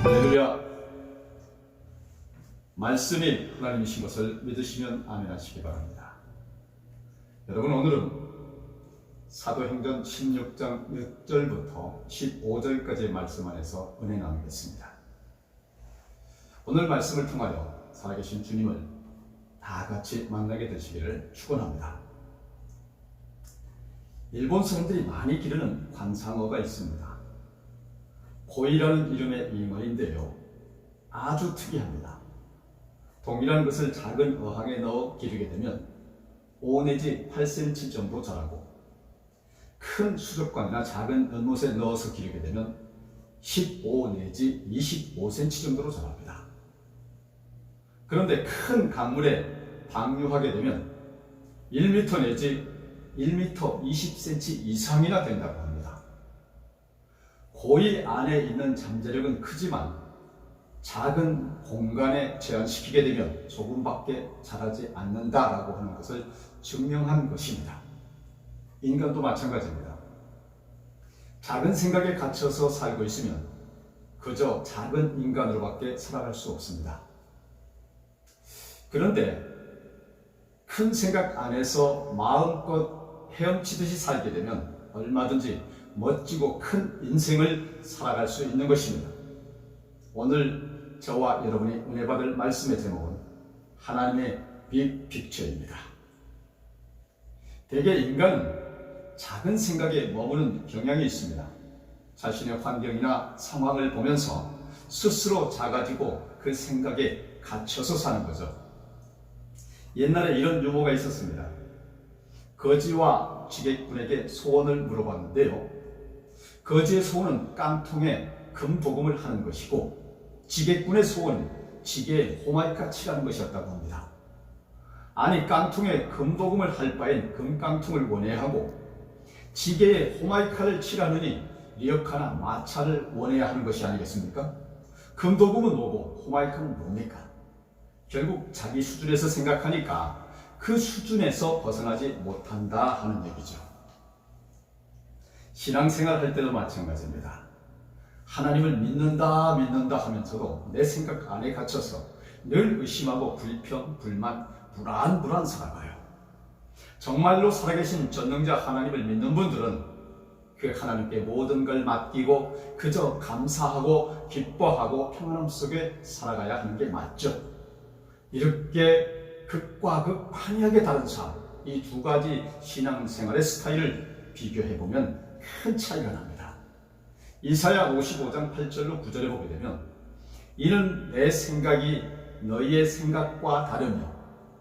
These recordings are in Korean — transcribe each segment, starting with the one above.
할렐루야. 말씀이 하나님이신 것을 믿으시면 아멘 하시기 바랍니다. 여러분, 오늘은 사도행전 16장 6절부터 15절까지의 말씀 안에서 은혜 나누겠습니다. 오늘 말씀을 통하여 살아계신 주님을 다 같이 만나게 되시기를 축원합니다. 일본 사람들이 많이 기르는 관상어가 있습니다. 고이라는 이름의 잉어인데요, 아주 특이합니다. 동일한 것을 작은 어항에 넣어 기르게 되면 5 내지 8cm 정도 자라고, 큰 수족관이나 작은 연못에 넣어서 기르게 되면 15 내지 25cm 정도로 자랍니다. 그런데 큰 강물에 방류하게 되면 1m 내지 1m 20cm 이상이나 된다고 합니다. 고이 안에 있는 잠재력은 크지만 작은 공간에 제한시키게 되면 조금밖에 자라지 않는다라고 하는 것을 증명한 것입니다. 인간도 마찬가지입니다. 작은 생각에 갇혀서 살고 있으면 그저 작은 인간으로밖에 살아갈 수 없습니다. 그런데 큰 생각 안에서 마음껏 헤엄치듯이 살게 되면 얼마든지 멋지고 큰 인생을 살아갈 수 있는 것입니다. 오늘 저와 여러분이 은혜 받을 말씀의 제목은 하나님의 빅픽처입니다. 대개 인간은 작은 생각에 머무는 경향이 있습니다. 자신의 환경이나 상황을 보면서 스스로 작아지고 그 생각에 갇혀서 사는 거죠. 옛날에 이런 유머가 있었습니다. 거지와 지객꾼에게 소원을 물어봤는데요, 거지의 소원은 깡통에 금도금을 하는 것이고 지객꾼의 소원은 지게에 호마이카 칠하는 것이었다고 합니다. 아니, 깡통에 금도금을 할 바엔 금깡통을 원해야 하고 지게에 호마이카를 칠하느니 리어카나 마차를 원해야 하는 것이 아니겠습니까? 금도금은 뭐고 호마이카는 뭡니까? 결국 자기 수준에서 생각하니까 그 수준에서 벗어나지 못한다 하는 얘기죠. 신앙생활 할 때도 마찬가지입니다. 하나님을 믿는다 하면서도 내 생각 안에 갇혀서 늘 의심하고 불평, 불만, 불안 살아가요. 정말로 살아계신 전능자 하나님을 믿는 분들은 그 하나님께 모든 걸 맡기고 그저 감사하고 기뻐하고 평안함 속에 살아가야 하는 게 맞죠. 이렇게 극과 극 판이하게 다른 삶, 이 두 가지 신앙생활의 스타일을 비교해보면 큰 차이가 납니다. 이사야 55장 8절로 9절에 보게 되면 이는 내 생각이 너희의 생각과 다르며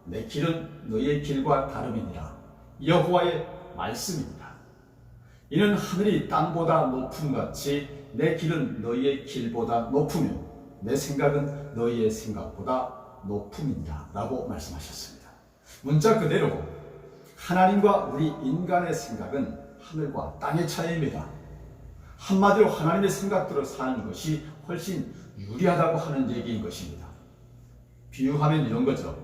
내 길은 너희의 길과 다름이니라. 여호와의 말씀입니다. 이는 하늘이 땅보다 높음같이 내 길은 너희의 길보다 높으며 내 생각은 너희의 생각보다 높음이니라 라고 말씀하셨습니다. 문자 그대로 하나님과 우리 인간의 생각은 하늘과 땅의 차이입니다. 한마디로 하나님의 생각대로 사는 것이 훨씬 유리하다고 하는 얘기인 것입니다. 비유하면 이런 거죠.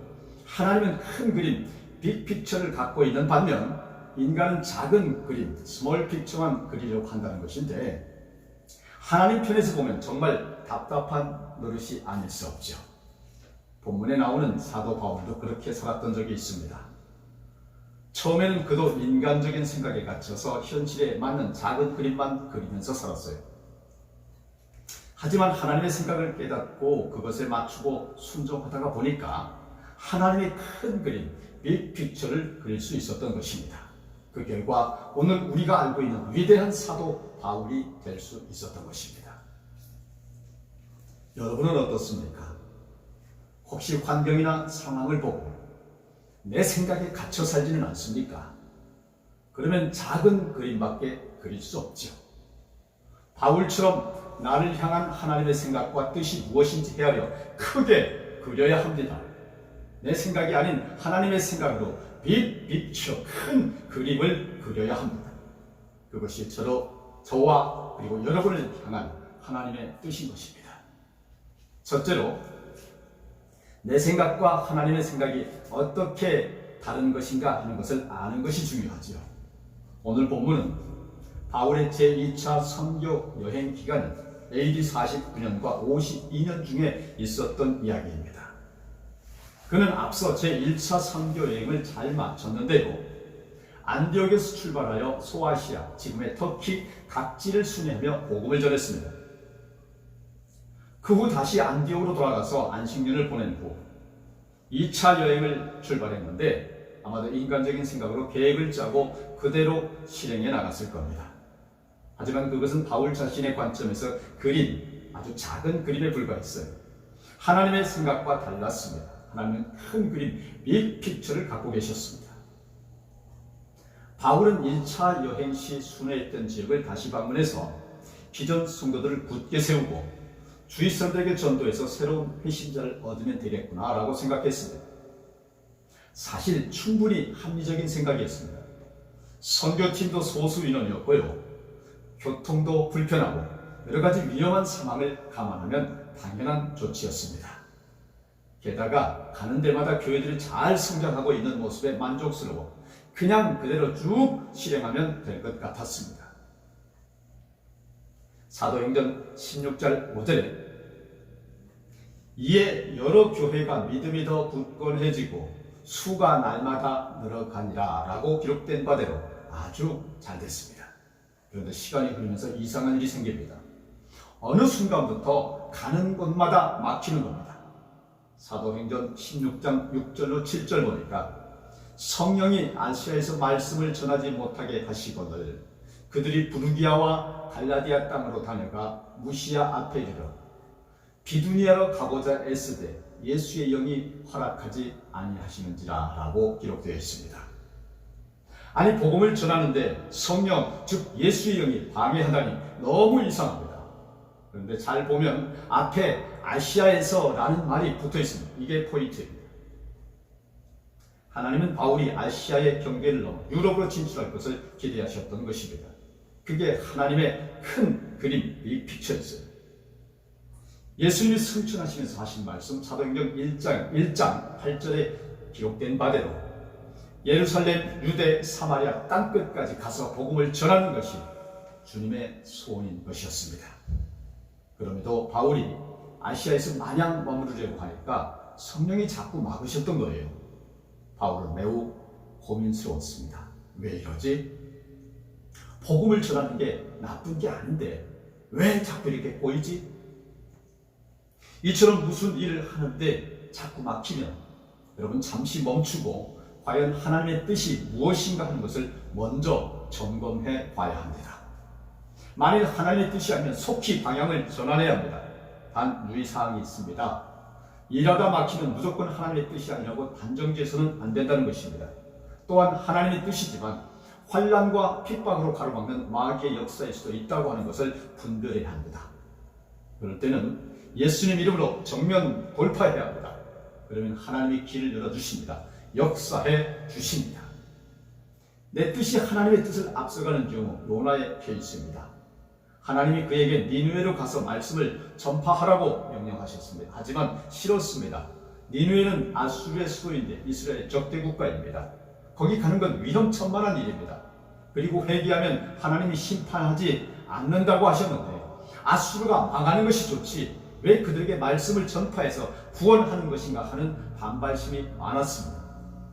하나님은 큰 그림, 빅픽처를 갖고 있는 반면 인간은 작은 그림, 스몰 픽처만 그리려고 한다는 것인데, 하나님 편에서 보면 정말 답답한 노릇이 아닐 수 없죠. 본문에 나오는 사도 바울도 그렇게 살았던 적이 있습니다. 처음에는 그도 인간적인 생각에 갇혀서 현실에 맞는 작은 그림만 그리면서 살았어요. 하지만 하나님의 생각을 깨닫고 그것에 맞추고 순종하다가 보니까 하나님의 큰 그림, 빅픽처를 그릴 수 있었던 것입니다. 그 결과 오늘 우리가 알고 있는 위대한 사도 바울이 될 수 있었던 것입니다. 여러분은 어떻습니까? 혹시 환경이나 상황을 보고 내 생각에 갇혀 살지는 않습니까? 그러면 작은 그림밖에 그릴 수 없죠. 바울처럼 나를 향한 하나님의 생각과 뜻이 무엇인지 헤아려 크게 그려야 합니다. 내 생각이 아닌 하나님의 생각으로 빅픽처, 큰 그림을 그려야 합니다. 그것이 저와 그리고 여러분을 향한 하나님의 뜻인 것입니다. 첫째로, 내 생각과 하나님의 생각이 어떻게 다른 것인가 하는 것을 아는 것이 중요하죠. 오늘 본문은 바울의 제2차 선교 여행 기간이 AD 49년과 52년 중에 있었던 이야기입니다. 그는 앞서 제1차 선교 여행을 잘 마쳤는데요. 안디옥에서 출발하여 소아시아, 지금의 터키 각지를 순회하며 복음을 전했습니다. 그 후 다시 안디옥으로 돌아가서 안식년을 보낸 후 2차 여행을 출발했는데 아마도 인간적인 생각으로 계획을 짜고 그대로 실행해 나갔을 겁니다. 하지만 그것은 바울 자신의 관점에서 그린 아주 작은 그림에 불과했어요. 하나님의 생각과 달랐습니다. 하나님은 큰 그림, 빅 픽처를 갖고 계셨습니다. 바울은 1차 여행 시 순회했던 지역을 다시 방문해서 기존 성도들을 굳게 세우고 주위 사람들에게 전도해서 새로운 회심자를 얻으면 되겠구나 라고 생각했습니다. 사실 충분히 합리적인 생각이었습니다. 선교팀도 소수 인원이었고요. 교통도 불편하고 여러 가지 위험한 상황을 감안하면 당연한 조치였습니다. 게다가 가는 데마다 교회들이 잘 성장하고 있는 모습에 만족스러워 그냥 그대로 쭉 실행하면 될 것 같았습니다. 사도행전 16장 5절에 이에 여러 교회가 믿음이 더 굳건해지고 수가 날마다 늘어가니라 라고 기록된 바대로 아주 잘 됐습니다. 그런데 시간이 흐르면서 이상한 일이 생깁니다. 어느 순간부터 가는 곳마다 막히는 겁니다. 사도행전 16장 6절로 7절 보니까 성령이 아시아에서 말씀을 전하지 못하게 하시거늘 그들이 부르기아와 갈라디아 땅으로 다녀가 무시아 앞에 이르러 비두니아로 가고자 애쓰되 예수의 영이 허락하지 아니하시는지라 라고 기록되어 있습니다. 아니 복음을 전하는데 성령 즉 예수의 영이 방해하다니 너무 이상합니다. 그런데 잘 보면 앞에 아시아에서 라는 말이 붙어 있습니다. 이게 포인트입니다. 하나님은 바울이 아시아의 경계를 넘어 유럽으로 진출할 것을 기대하셨던 것입니다. 그게 하나님의 큰 그림, 이 픽처였어요. 예수님이 승천하시면서 하신 말씀 사도행전 1장 8절에 기록된 바대로 예루살렘, 유대, 사마리아 땅끝까지 가서 복음을 전하는 것이 주님의 소원인 것이었습니다. 그럼에도 바울이 아시아에서 마냥 머무르려고 하니까 성령이 자꾸 막으셨던 거예요. 바울은 매우 고민스러웠습니다. 왜 이러지? 복음을 전하는 게 나쁜 게 아닌데 왜 자꾸 이렇게 꼬이지? 이처럼 무슨 일을 하는데 자꾸 막히면 여러분 잠시 멈추고 과연 하나님의 뜻이 무엇인가 하는 것을 먼저 점검해 봐야 합니다. 만일 하나님의 뜻이 아니면 속히 방향을 전환해야 합니다. 단 유의사항이 있습니다. 일하다 막히면 무조건 하나님의 뜻이 아니라고 단정지어서는 안 된다는 것입니다. 또한 하나님의 뜻이지만 환난과 핍박으로 가로막는 마귀의 역사일 수도 있다고 하는 것을 분별해야 합니다. 그럴 때는 예수님 이름으로 정면 돌파해야 합니다. 그러면 하나님이 길을 열어주십니다. 역사해 주십니다. 내 뜻이 하나님의 뜻을 앞서가는 경우 요나의 케이스입니다. 하나님이 그에게 니느웨로 가서 말씀을 전파하라고 명령하셨습니다. 하지만 싫었습니다. 니느웨는 아수르의 수도인데 이스라엘의 적대 국가입니다. 거기 가는 건 위험천만한 일입니다. 그리고 회개하면 하나님이 심판하지 않는다고 하셨는데 아수르가 망하는 것이 좋지 왜 그들에게 말씀을 전파해서 구원하는 것인가 하는 반발심이 많았습니다.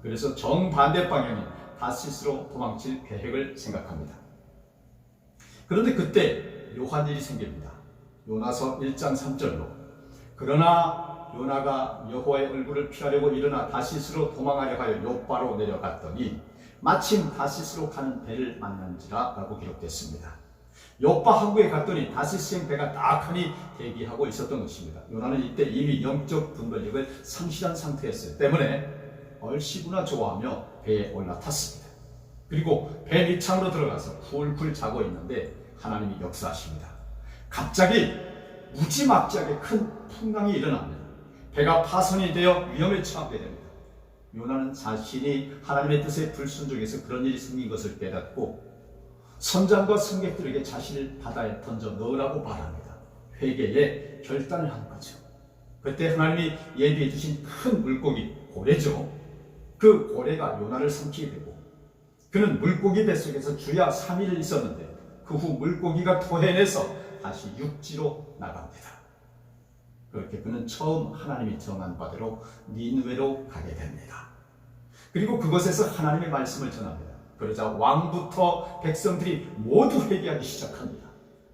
그래서 정반대 방향인 다시스로 도망칠 계획을 생각합니다. 그런데 그때 묘한 일이 생깁니다. 요나서 1장 3절로 그러나 요나가 여호와의 얼굴을 피하려고 일어나 다시스로 도망하려 하여 요바로 내려갔더니 마침 다시스로 가는 배를 만난지라 라고 기록됐습니다. 요바 항구에 갔더니 다시스행 배가 딱하니 대기하고 있었던 것입니다. 요나는 이때 이미 영적 분별력을 상실한 상태였기 때문에 얼씨구나 좋아하며 배에 올라탔습니다. 그리고 배 밑창으로 들어가서 굴굴 자고 있는데 하나님이 역사하십니다. 갑자기 무지막지하게 큰 풍랑이 일어납니다. 배가 파손이 되어 위험에 처하게 됩니다. 요나는 자신이 하나님의 뜻에 불순종해서 그런 일이 생긴 것을 깨닫고 선장과 승객들에게 자신을 바다에 던져 넣으라고 말합니다. 회개에 결단을 하는 거죠. 그때 하나님이 예비해 주신 큰 물고기, 고래죠. 그 고래가 요나를 삼키게 되고 그는 물고기 뱃속에서 주야 3일을 있었는데 그 후 물고기가 토해내서 다시 육지로 나갑니다. 그렇게 그는 처음 하나님이 정한 바대로 니느웨로 가게 됩니다. 그리고 그곳에서 하나님의 말씀을 전합니다. 그러자 왕부터 백성들이 모두 회개하기 시작합니다.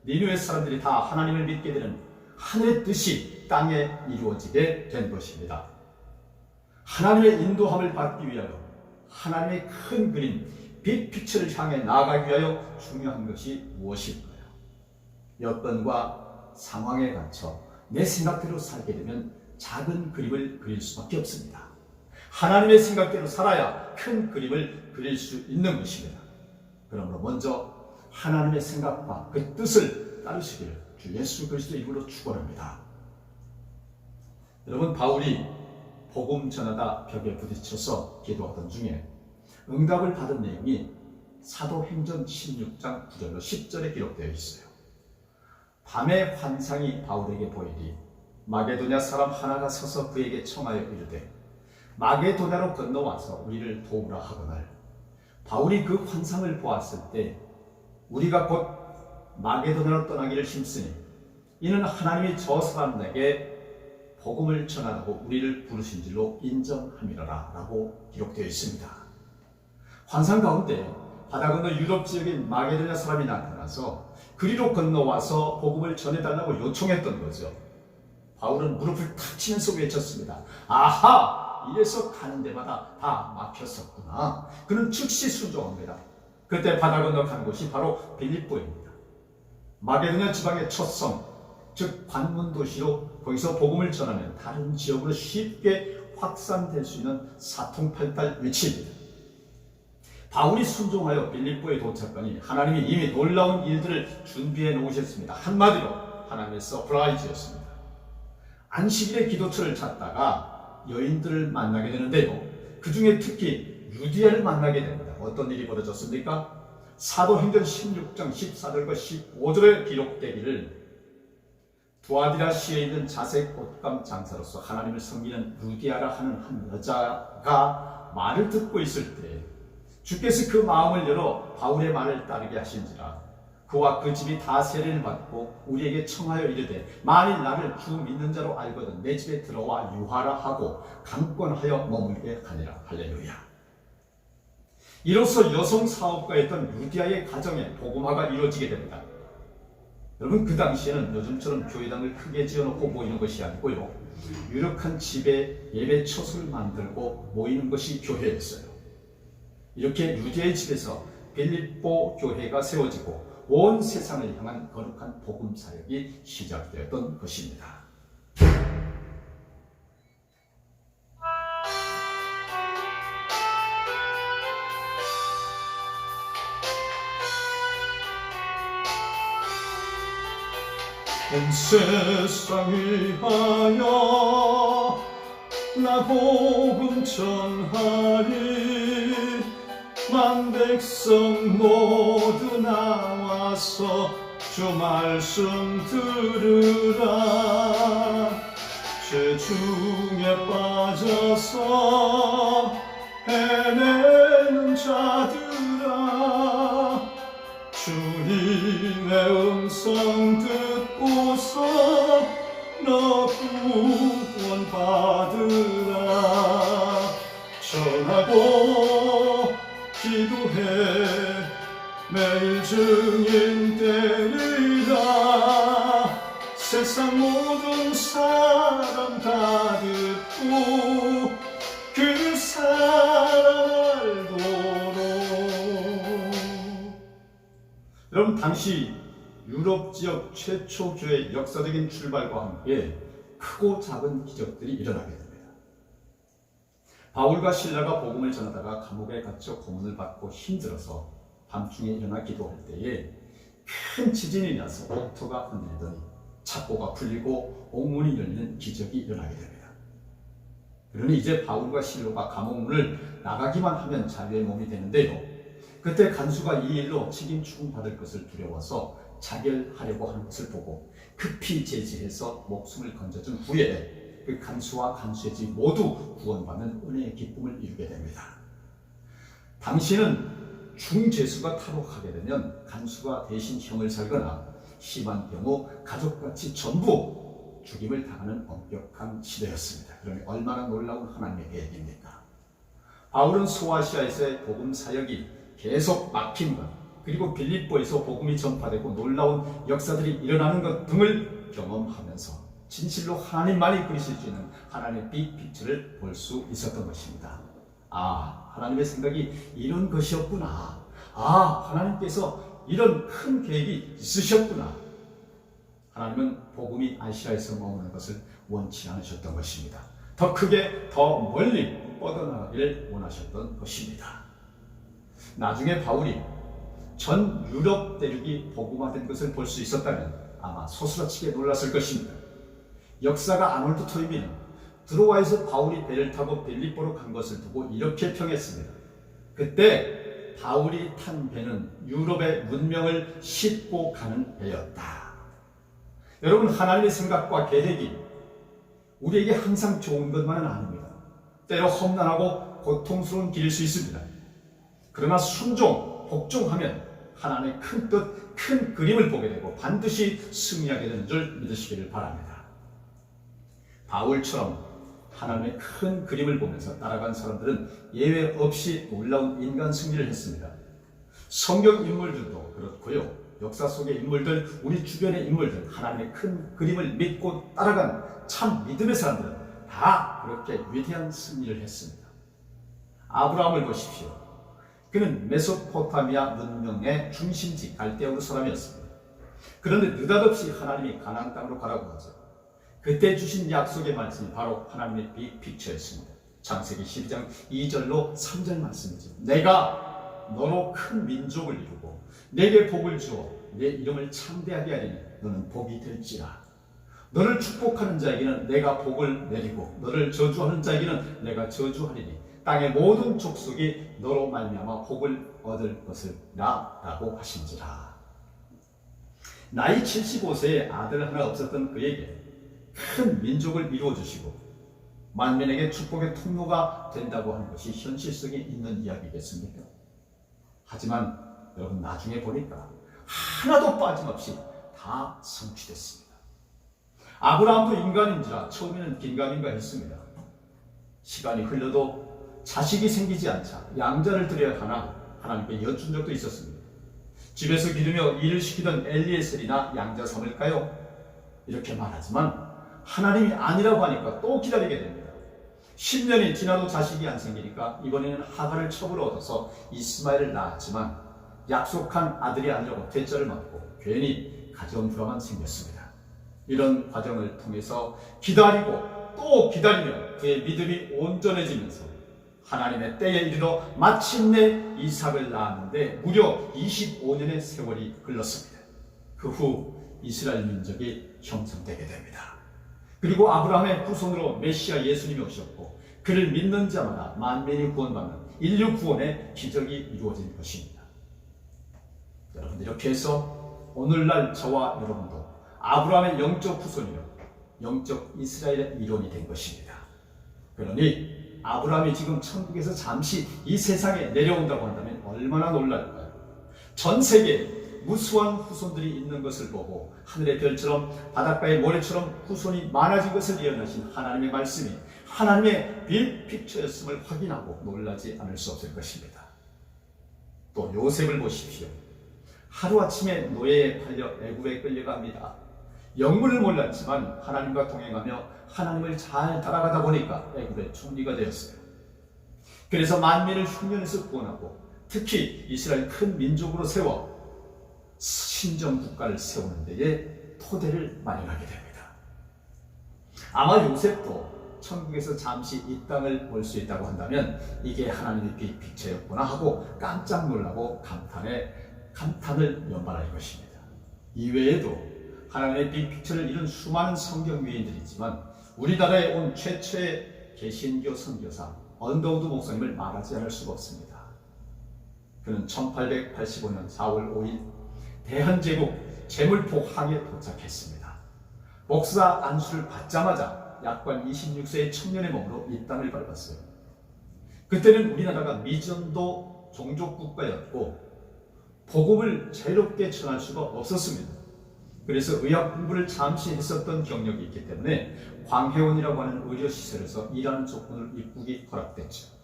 니느웨 사람들이 다 하나님을 믿게 되는 하늘의 뜻이 땅에 이루어지게 된 것입니다. 하나님의 인도함을 받기 위하여 하나님의 큰 그림, 빅픽처를 향해 나아가기 위하여 중요한 것이 무엇일까요? 여건과 상황에 갇혀 내 생각대로 살게 되면 작은 그림을 그릴 수밖에 없습니다. 하나님의 생각대로 살아야 큰 그림을 그릴 수 있는 것입니다. 그러므로 먼저 하나님의 생각과 그 뜻을 따르시기를 주 예수 그리스도의 이름으로 축원합니다. 여러분, 바울이 복음 전하다 벽에 부딪혀서 기도하던 중에 응답을 받은 내용이 사도행전 16장 9절로 10절에 기록되어 있어요. 밤에 환상이 바울에게 보이니 마게도냐 사람 하나가 서서 그에게 청하여 이르되 마게도냐로 건너와서 우리를 도우라 하거늘. 바울이 그 환상을 보았을 때 우리가 곧 마게도냐로 떠나기를 힘쓰니 이는 하나님이 저 사람에게 복음을 전하라고 우리를 부르신 줄로 인정함이라라 라고 기록되어 있습니다. 환상 가운데 바다 건너 유럽 지역인 마게도냐 사람이 나타나서 그리로 건너와서 복음을 전해달라고 요청했던 거죠. 바울은 무릎을 탁 치면서 외쳤습니다. 아하! 이래서 가는 데마다 다 막혔었구나. 그는 즉시 순종합니다. 그때 바다 건너 간 곳이 바로 빌립보입니다. 마게도냐 지방의 첫 성, 즉 관문 도시로 거기서 복음을 전하면 다른 지역으로 쉽게 확산될 수 있는 사통팔달 위치입니다. 바울이 순종하여 빌립보에 도착하니 하나님이 이미 놀라운 일들을 준비해 놓으셨습니다. 한마디로 하나님의 서프라이즈였습니다. 안식일에 기도처를 찾다가 여인들을 만나게 되는데요. 그 중에 특히 루디아를 만나게 됩니다. 어떤 일이 벌어졌습니까? 사도행전 16장 14절과 15절에 기록되기를 두아디라시에 있는 자색 옷감 장사로서 하나님을 섬기는 루디아라 하는 한 여자가 말을 듣고 있을 때 주께서 그 마음을 열어 바울의 말을 따르게 하신지라 그와 그 집이 다 세례를 받고 우리에게 청하여 이르되 만일 나를 주 믿는 자로 알거든 내 집에 들어와 유하라 하고 강권하여 머물게 하니라. 할렐루야. 이로써 여성 사업가였던 루디아의 가정에 복음화가 이루어지게 됩니다. 여러분, 그 당시에는 요즘처럼 교회당을 크게 지어놓고 모이는 것이 아니고요, 유력한 집에 예배 처소를 만들고 모이는 것이 교회였어요. 이렇게 루디아의 집에서 빌립보 교회가 세워지고 온 세상을 향한 거룩한 복음 사역이 시작되었던 것입니다. 온 세상 위하여 나 복음 전하리. 만 백성 모두 나와서 주 말씀 들으라. 죄 중에 빠져서 헤매는 자들아, 주님의 음성 듣고서 너 구원 받으라. 전하고 기도해 매일 증인 되리라. 세상 모든 사람 다 듣고 그 사랑 알도록. 여러분, 당시 유럽 지역 최초 교회 역사적인 출발과 함께 크고 작은 기적들이 일어나게 됩니다. 바울과 실라가 복음을 전하다가 감옥에 갇혀 고문을 받고 힘들어서 밤중에 일어나 기도할 때에 큰 지진이 나서 옥토가 흔들리더니 착고가 풀리고 옥문이 열리는 기적이 일어나게 됩니다. 그러니 이제 바울과 실로가 감옥문을 나가기만 하면 자유의 몸이 되는데요, 그때 간수가 이 일로 책임 추궁받을 것을 두려워서 자결하려고 하는 것을 보고 급히 제지해서 목숨을 건져준 후에 그 간수와 간수의 집 모두 구원받는 은혜의 기쁨을 이루게 됩니다. 당시는 중죄수가 탈옥하게 되면 간수가 대신 형을 살거나 심한 경우 가족같이 전부 죽임을 당하는 엄격한 시대였습니다. 그러니 얼마나 놀라운 하나님의 계획입니까? 바울은 소아시아에서의 복음 사역이 계속 막힌 것, 그리고 빌립보에서 복음이 전파되고 놀라운 역사들이 일어나는 것 등을 경험하면서 진실로 하나님만이 그리실 수 있는 하나님의 빅픽처를 볼 수 있었던 것입니다. 아, 하나님의 생각이 이런 것이었구나. 아, 하나님께서 이런 큰 계획이 있으셨구나. 하나님은 복음이 아시아에서 머무는 것을 원치 않으셨던 것입니다. 더 크게, 더 멀리 뻗어나가기를 원하셨던 것입니다. 나중에 바울이 전 유럽 대륙이 복음화된 것을 볼 수 있었다면 아마 소스라치게 놀랐을 것입니다. 역사가 아놀드 토인비는 드로아에서 바울이 배를 타고 빌립보로 간 것을 두고 이렇게 평했습니다. 그때 바울이 탄 배는 유럽의 문명을 싣고 가는 배였다. 여러분, 하나님의 생각과 계획이 우리에게 항상 좋은 것만은 아닙니다. 때로 험난하고 고통스러운 길일 수 있습니다. 그러나 순종, 복종하면 하나님의 큰 뜻, 큰 그림을 보게 되고 반드시 승리하게 되는 줄 믿으시기를 바랍니다. 바울처럼 하나님의 큰 그림을 보면서 따라간 사람들은 예외 없이 놀라운 인간 승리를 했습니다. 성경 인물들도 그렇고요. 역사 속의 인물들, 우리 주변의 인물들, 하나님의 큰 그림을 믿고 따라간 참 믿음의 사람들은 다 그렇게 위대한 승리를 했습니다. 아브라함을 보십시오. 그는 메소포타미아 문명의 중심지 갈대아우르 사람이었습니다. 그런데 느닷없이 하나님이 가나안 땅으로 가라고 하죠. 그때 주신 약속의 말씀이 바로 하나님의 빅픽처였습니다. 창세기 12장 2절로 3절 말씀이죠. 내가 너로 큰 민족을 이루고 내게 복을 주어 내 이름을 창대하게 하리니 너는 복이 될지라. 너를 축복하는 자에게는 내가 복을 내리고 너를 저주하는 자에게는 내가 저주하리니 땅의 모든 족속이 너로 말미암아 복을 얻을 것이라 라고 하신지라. 나이 75세에 아들 하나 없었던 그에게 큰 민족을 이루어주시고 만민에게 축복의 통로가 된다고 하는 것이 현실성이 있는 이야기겠습니까? 하지만 여러분, 나중에 보니까 하나도 빠짐없이 다 성취됐습니다. 아브라함도 인간인지라 처음에는 긴가민가 했습니다. 시간이 흘러도 자식이 생기지 않자 양자를 드려야 하나 하나님께 여쭌 적도 있었습니다. 집에서 기르며 일을 시키던 엘리에셀이나 양자 삼을까요? 이렇게 말하지만 하나님이 아니라고 하니까 또 기다리게 됩니다. 10년이 지나도 자식이 안 생기니까 이번에는 하갈을 첩으로 얻어서 이스마엘을 낳았지만 약속한 아들이 아니라고 퇴짜를 맞고 괜히 가정 불화만 생겼습니다. 이런 과정을 통해서 기다리고 또 기다리며 그의 믿음이 온전해지면서 하나님의 때에 이르러 마침내 이삭을 낳았는데 무려 25년의 세월이 흘렀습니다. 그 후 이스라엘 민족이 형성되게 됩니다. 그리고 아브라함의 후손으로 메시아 예수님이 오셨고 그를 믿는 자마다 만민이 구원받는 인류 구원의 기적이 이루어진 것입니다. 여러분, 이렇게 해서 오늘날 저와 여러분도 아브라함의 영적 후손이요 영적 이스라엘의 일원이 된 것입니다. 그러니 아브라함이 지금 천국에서 잠시 이 세상에 내려온다고 한다면 얼마나 놀랄까요? 전 세계에 무수한 후손들이 있는 것을 보고 하늘의 별처럼 바닷가의 모래처럼 후손이 많아진 것을 예언하신 하나님의 말씀이 하나님의 빅픽처였음을 확인하고 놀라지 않을 수 없을 것입니다. 또 요셉을 보십시오. 하루아침에 노예에 팔려 애굽에 끌려갑니다. 영문을 몰랐지만 하나님과 동행하며 하나님을 잘 따라가다 보니까 애굽의 총리가 되었어요. 그래서 만민을 흉년에서 구원하고 특히 이스라엘 큰 민족으로 세워 신정 국가를 세우는 데에 토대를 마련하게 됩니다. 아마 요셉도 천국에서 잠시 이 땅을 볼 수 있다고 한다면 이게 하나님의 빅픽처였구나 하고 깜짝 놀라고 감탄을 연발할 것입니다. 이외에도 하나님의 빅픽처를 이룬 수많은 성경 위인들이 있지만 우리나라에 온 최초의 개신교 선교사 언더우드 목사님을 말하지 않을 수가 없습니다. 그는 1885년 4월 5일 대한제국 제물포 항에 도착했습니다. 목사 안수를 받자마자 약관 26세의 청년의 몸으로 이 땅을 밟았어요. 그때는 우리나라가 미전도 종족 국가였고 복음을 자유롭게 전할 수가 없었습니다. 그래서 의학 공부를 잠시 했었던 경력이 있기 때문에 광해원이라고 하는 의료시설에서 일하는 조건을 입국이 허락됐죠.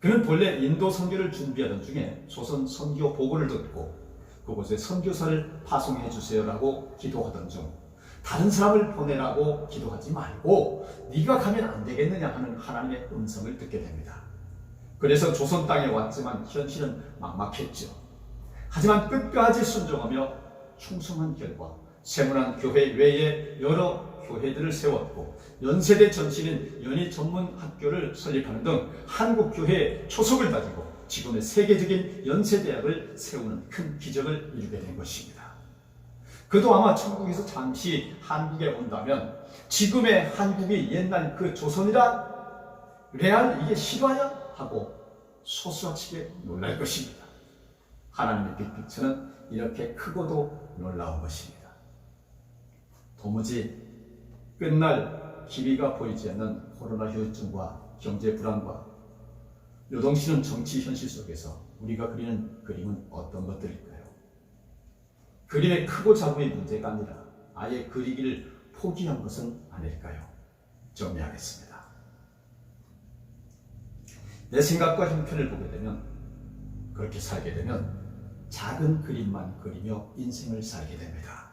그는 본래 인도 선교를 준비하던 중에 조선 선교 보고를 듣고 그곳에 선교사를 파송해 주세요라고 기도하던 중 다른 사람을 보내라고 기도하지 말고 네가 가면 안 되겠느냐 하는 하나님의 음성을 듣게 됩니다. 그래서 조선 땅에 왔지만 현실은 막막했죠. 하지만 끝까지 순종하며 충성한 결과 세문안 교회 외에 여러 교회들을 세웠고 연세대 전신인 연희 전문 학교를 설립하는 등 한국 교회의 초석을 다지고 지금의 세계적인 연세대학을 세우는 큰 기적을 이루게 된 것입니다. 그도 아마 천국에서 잠시 한국에 온다면 지금의 한국이 옛날 그 조선이란 레알 이게 실화야? 하고 소스라치게 놀랄 것입니다. 하나님의 빅픽처는 이렇게 크고도 놀라운 것입니다. 도무지 끝날 기미가 보이지 않는 코로나 후유증과 경제 불안과 요동치는 정치 현실 속에서 우리가 그리는 그림은 어떤 것들일까요? 그림의 크고 작음의 문제가 아니라 아예 그리기를 포기한 것은 아닐까요? 정리하겠습니다. 내 생각과 형편을 보게 되면, 그렇게 살게 되면 작은 그림만 그리며 인생을 살게 됩니다.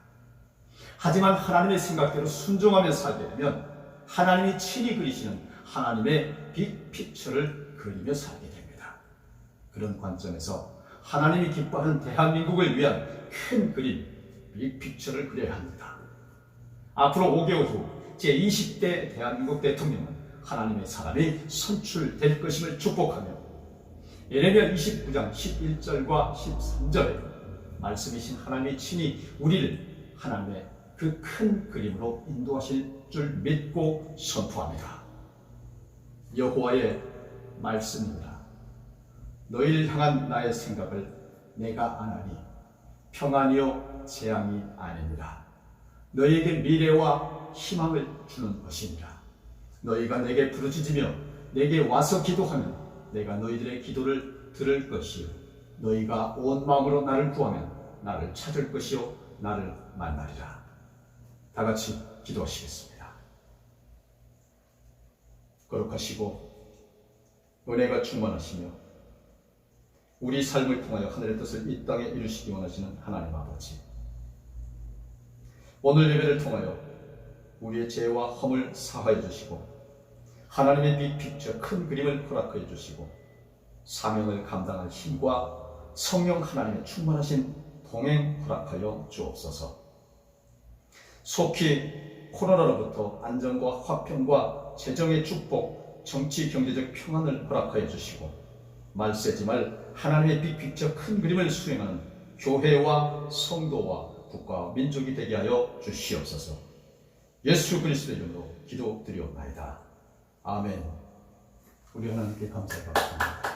하지만 하나님의 생각대로 순종하며 살게 되면 하나님이 친히 그리시는 하나님의 빅픽처를 그리며 살게 됩니다. 그런 관점에서 하나님이 기뻐하는 대한민국을 위한 큰 그림, 빅픽처를 그려야 합니다. 앞으로 5개월 후 제20대 대한민국 대통령은 하나님의 사람이 선출될 것임을 축복하며 예레미야 29장 11절과 13절에 말씀이신 하나님이 친히 우리를 하나님의 그 큰 그림으로 인도하실 줄 믿고 선포합니다. 여호와의 말씀입니다. 너희를 향한 나의 생각을 내가 아나니 평안이요 재앙이 아니니라. 너희에게 미래와 희망을 주는 것이니라. 너희가 내게 부르짖으며 내게 와서 기도하면 내가 너희들의 기도를 들을 것이요 너희가 온 마음으로 나를 구하면 나를 찾을 것이요 나를 만나리라. 다 같이 기도하시겠습니다. 거룩하시고 은혜가 충만하시며 우리 삶을 통하여 하늘의 뜻을 이 땅에 이루시기 원하시는 하나님 아버지, 오늘 예배를 통하여 우리의 죄와 허물 사하여 주시고 하나님의 빅픽처 큰 그림을 허락하여 주시고 사명을 감당할 힘과 성령 하나님의 충만하신 동행 허락하여 주옵소서. 속히 코로나로부터 안전과 화평과 재정의 축복, 정치 경제적 평안을 허락하여 주시고 말세지 말 하나님의 빅픽처 큰 그림을 수행하는 교회와 성도와 국가와 민족이 되게 하여 주시옵소서. 예수 그리스도의 이름으로 기도드리옵나이다. 아멘. 우리 하나님께 감사드립니다.